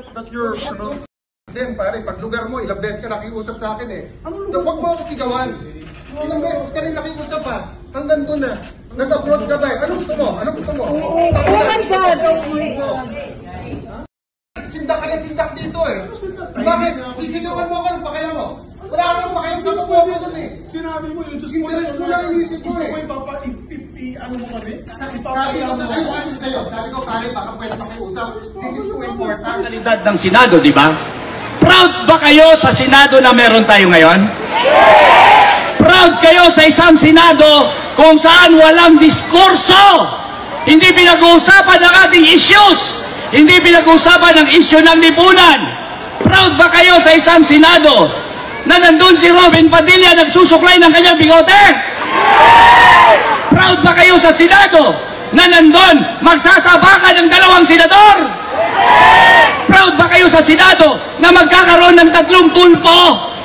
That's your, Then, pare, pag lugar mo, ilang beses ka nakiusap sa akin eh. Huwag mo ako sigawan. Ilang beses ka rin nakiusap ha. Hanggang doon na. Nag-approach ka ba eh. Ano gusto mo? Ano gusto mo? Oh my God! Sindak ka lang sindak dito eh. Bakit? Sisigawan mo ako ng pakaya mo. Wala ka nang pakayang sa pagpo ko doon eh. Sinabi mo yun, just interest mo lang yung isip ko eh. Ano mo kami? Sabi ko sa kayo, ano sa'yo? Sabi ko, pare, baka pwede makiusap. This is so important. Kalidad ng Senado, di ba? Proud ba kayo sa Senado na meron tayo ngayon? Proud kayo sa isang Senado kung saan walang diskurso. Hindi pinag-uusapan ng ating issues. Hindi pinag-uusapan ng issue ng lipunan. Proud ba kayo sa isang Senado na nandun si Robin Padilla nagsusuklay ng kanyang bigote? Proud ba kayo sa Senado na nandun magsasabakan ng 2 senador? Proud ba kayo sa Senado na magkakaroon ng 3 tulpo?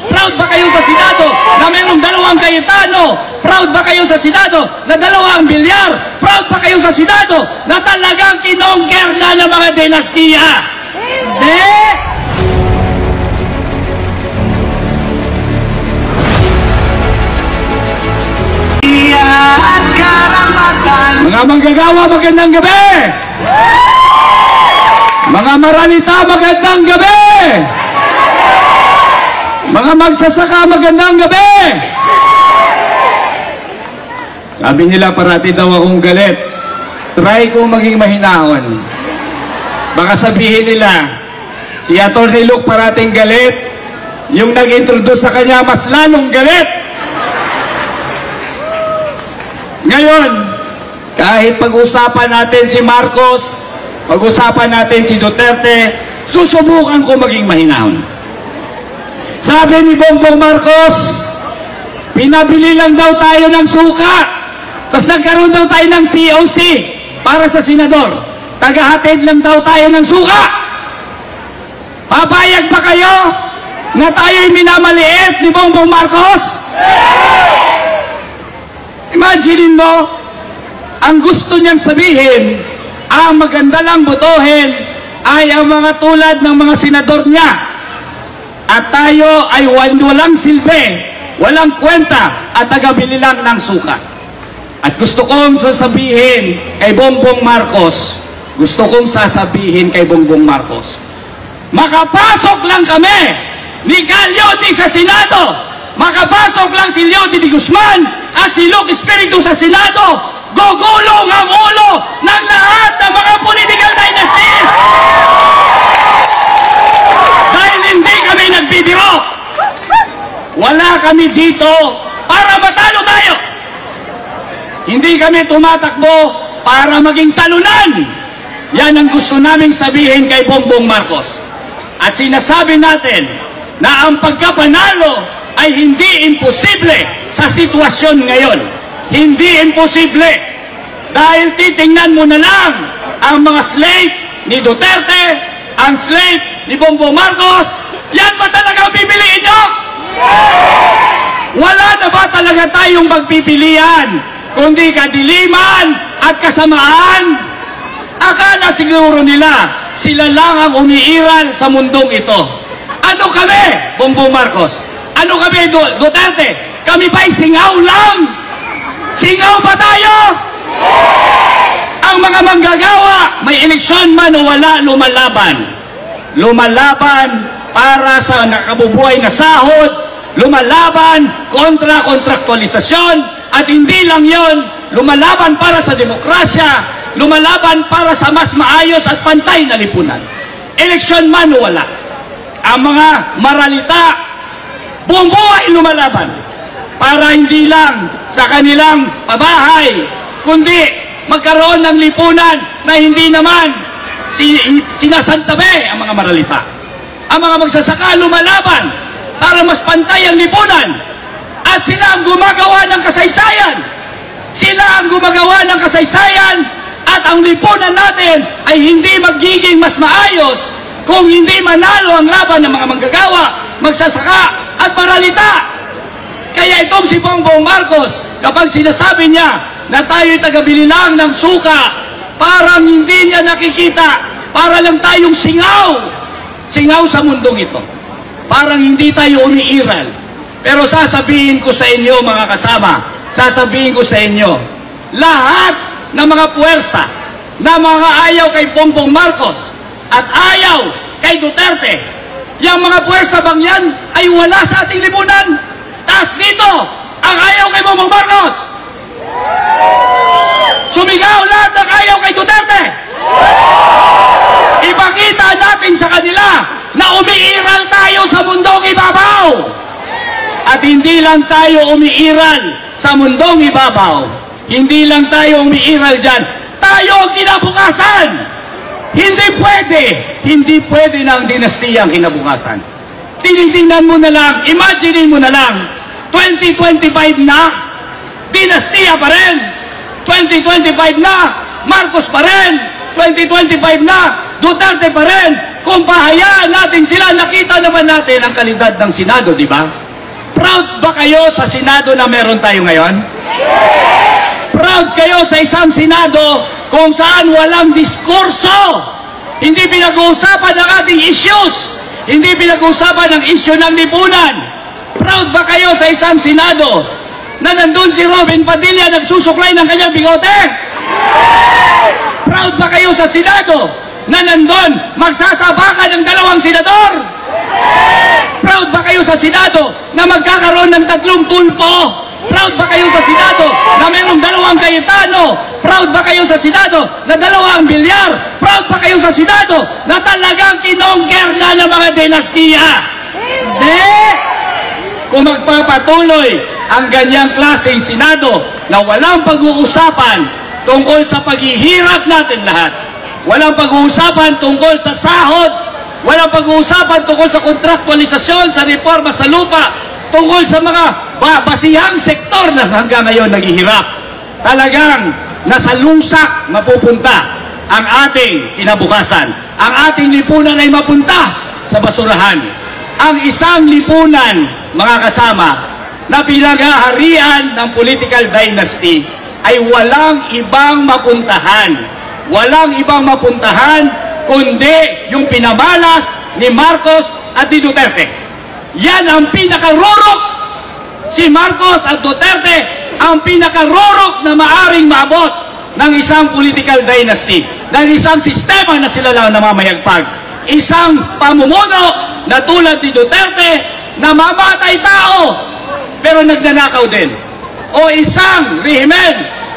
Proud ba kayo sa Senado na mayroong 2 Cayetano? Proud ba kayo sa Senado na 2 Bilyar? Proud ba kayo sa Senado na talagang kinongker na ng mga dinastiya? Hindi! Mga manggagawa, magandang gabi! Mga maralita, magandang gabi! Mga magsasaka, magandang gabi! Sabi nila parati daw akong galit. Try ko maging mahinahon. Baka sabihin nila, si Atty. Luke parating galit, yung nag-introduce sa kanya mas lalong galit. Ngayon, kahit pag-usapan natin si Marcos, pag-usapan natin si Duterte, susubukan ko maging mahinahon. Sabi ni Bongbong Marcos, pinabili lang daw tayo ng suka, tapos nagkaroon daw tayo ng COC para sa senador. Tagahatid lang daw tayo ng suka. Papayag ba kayo na tayo'y minamaliit ni Bongbong Marcos? Imaginin mo, ang gusto niyang sabihin, ang maganda lang botohin ay ang mga tulad ng mga senador niya. At tayo ay walang silbi, walang kwenta at tagabili lang ng suka. At gusto kong sasabihin kay Bongbong Marcos, makapasok lang kami ni Gagliotti sa Senado, makapasok lang si Leody de Guzman at si Luke Espiritu sa Senado, gugulong ang ulo ng lahat ng mga political dynasties. Dahil hindi kami nagbibiro. Wala kami dito para matalo tayo. Hindi kami tumatakbo para maging talunan. Yan ang gusto naming sabihin kay Bongbong Marcos. At sinasabi natin na ang pagkapanalo ay hindi imposible sa sitwasyon ngayon. Hindi imposible. Dahil titingnan mo na lang ang mga slate ni Duterte, ang slate ni Bongbong Marcos, yan ba talaga ang pipiliin nyo? Wala na ba talaga tayong magpipilian, kundi kadiliman at kasamaan? Akala siguro nila, sila lang ang umiiral sa mundong ito. Ano kami, Bongbong Marcos? Ano kami, Duterte? Kami ba'y singaw lang? Singaw ba tayo? Ang mga manggagawa, may eleksyon man o wala, lumalaban. Lumalaban para sa nakabubuhay na sahod, lumalaban kontra kontraktualisasyon, at hindi lang yon, lumalaban para sa demokrasya, lumalaban para sa mas maayos at pantay na lipunan. Eleksyon man o wala. Ang mga maralita, buong buhay lumalaban para hindi lang sa kanilang pabahay, kundi magkaroon ng lipunan na hindi naman sinasantabi ang mga maralita. Ang mga magsasaka lumalaban para mas pantay ang lipunan, at sila ang gumagawa ng kasaysayan. Sila ang gumagawa ng kasaysayan, at ang lipunan natin ay hindi magiging mas maayos kung hindi manalo ang laban ng mga manggagawa, magsasaka at maralita. Kaya itong si Bongbong Marcos, kapag sinasabi niya na tayo'y tagabili lang ng suka, parang hindi niya nakikita, para lang tayong singaw sa mundong ito. Parang hindi tayo umiiral. Pero sasabihin ko sa inyo, mga kasama, sasabihin ko sa inyo, lahat ng mga puwersa na mga ayaw kay Bongbong Marcos at ayaw kay Duterte, yung mga puwersa bang yan ay wala sa ating lipunan? Taas dito, ang ayaw kay Bongbong Marcos. Sumigaw lahat ng ayaw kay Duterte. Ipakita natin sa kanila na umiiral tayo sa mundong ibabaw. At hindi lang tayo umiiral sa mundong ibabaw. Hindi lang tayo umiiral dyan. Tayo ang kinabukasan. Hindi pwede na ang dinastiya ang kinabukasan. Tinitingnan mo na lang, imaginein mo na lang, 2025 na, dinastiya pa rin. 2025 na, Marcos pa rin. 2025 na, Duterte pa rin. Kung pahayaan natin sila, nakita naman natin ang kalidad ng Senado, di ba? Proud ba kayo sa Senado na meron tayo ngayon? Proud kayo sa isang Senado kung saan walang diskurso. Hindi pinag-uusapan ng ating issues. Hindi pinag-uusapan ng issue ng lipunan. Proud ba kayo sa isang Senado na nandun si Robin Padilla nagsusuklay ng kanyang bigote? Proud ba kayo sa Senado na nandun magsasabakan ng 2 senador? Proud ba kayo sa Senado na magkakaroon ng 3 tulpo? Proud ba kayo sa Senado na mayroong 2 Cayetano? Proud ba kayo sa Senado na 2 Bilyar? Proud ba kayo sa Senado na talagang kinongker na ng mga dinastiya? Hindi! Kung magpapatuloy ang ganyang klaseng Senado na walang pag-uusapan tungkol sa paghihirap natin lahat, walang pag-uusapan tungkol sa sahod, walang pag-uusapan tungkol sa kontraktualisasyon, sa reforma sa lupa, tungkol sa mga basihang sektor na hanggang ngayon naghihirap, talagang nasa lusak mapupunta ang ating kinabukasan. Ang ating lipunan ay mapunta sa basurahan. Ang isang lipunan, mga kasama, na pinag-aharian ng political dynasty ay walang ibang mapuntahan. Walang ibang mapuntahan kundi yung pinamalas ni Marcos at ni Duterte. Yan ang pinakarorok. Si Marcos at Duterte ang pinakarorok na maaring maabot ng isang political dynasty, ng isang sistema na sila lang namamayagpag. Isang pamumuno na tulad ni Duterte na mamatay tao pero nagnanakaw din. O isang rehimen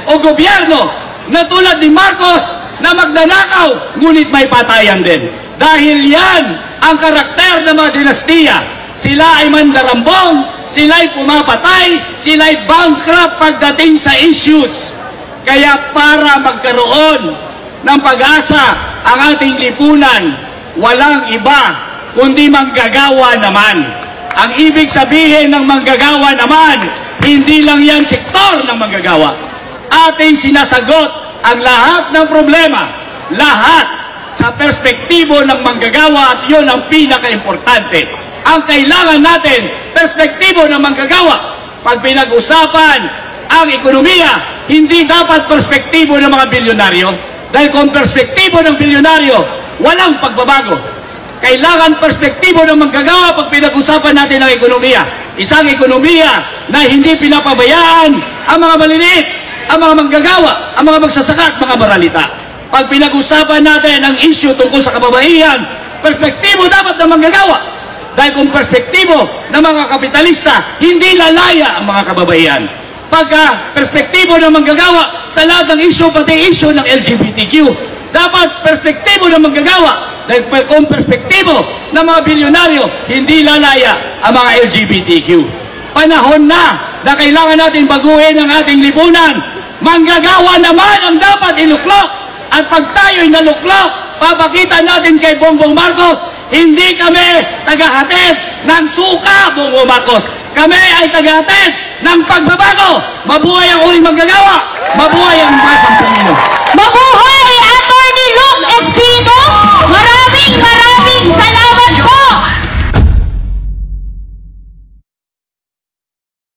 o gobyerno na tulad ni Marcos na magnanakaw ngunit may patayan din. Dahil yan ang karakter ng mga dinastiya. Sila ay mandarambong, sila ay pumapatay, sila ay bankrupt pagdating sa issues. Kaya para magkaroon ng pag-asa ang ating lipunan, walang iba kundi manggagawa naman. Ang ibig sabihin ng manggagawa naman, hindi lang yan sektor ng manggagawa. Ating sinasagot ang lahat ng problema, lahat sa perspektibo ng manggagawa, at yun ang pinaka-importante. Ang kailangan natin, perspektibo ng manggagawa. Pag pinag-usapan ang ekonomiya, hindi dapat perspektibo ng mga bilyonaryo. Dahil kung perspektibo ng bilyonaryo, walang pagbabago. Kailangan perspektibo ng manggagawa pag pinag-usapan natin ang ekonomiya. Isang ekonomiya na hindi pinapabayaan ang mga maliliit, ang mga manggagawa, ang mga magsasaka at mga maralita. Pag pinag-usapan natin ang issue tungkol sa kababaihan, perspektibo dapat ng manggagawa. Dahil kung perspektibo ng mga kapitalista, hindi lalaya ang mga kababaihan. Pagka perspektibo ng manggagawa sa lahat ng issue, pati issue ng LGBTQ, dapat perspektibo ng manggagawa. Dahil kung perspektibo ng mga bilyonaryo, hindi lalaya ang mga LGBTQ. Panahon na kailangan natin baguhin ang ating lipunan. Manggagawa naman ang dapat iluklok. At pag tayo'y naluklok, papakita natin kay Bongbong Marcos, hindi kami tagahatid ng suka, Bongbong Marcos. Kami ay tagahatid ng pagbabago. Mabuhay ang uling manggagawa. Mabuhay ang masang Pilipino. Mabuhay Attorney Luke Espino. Maraming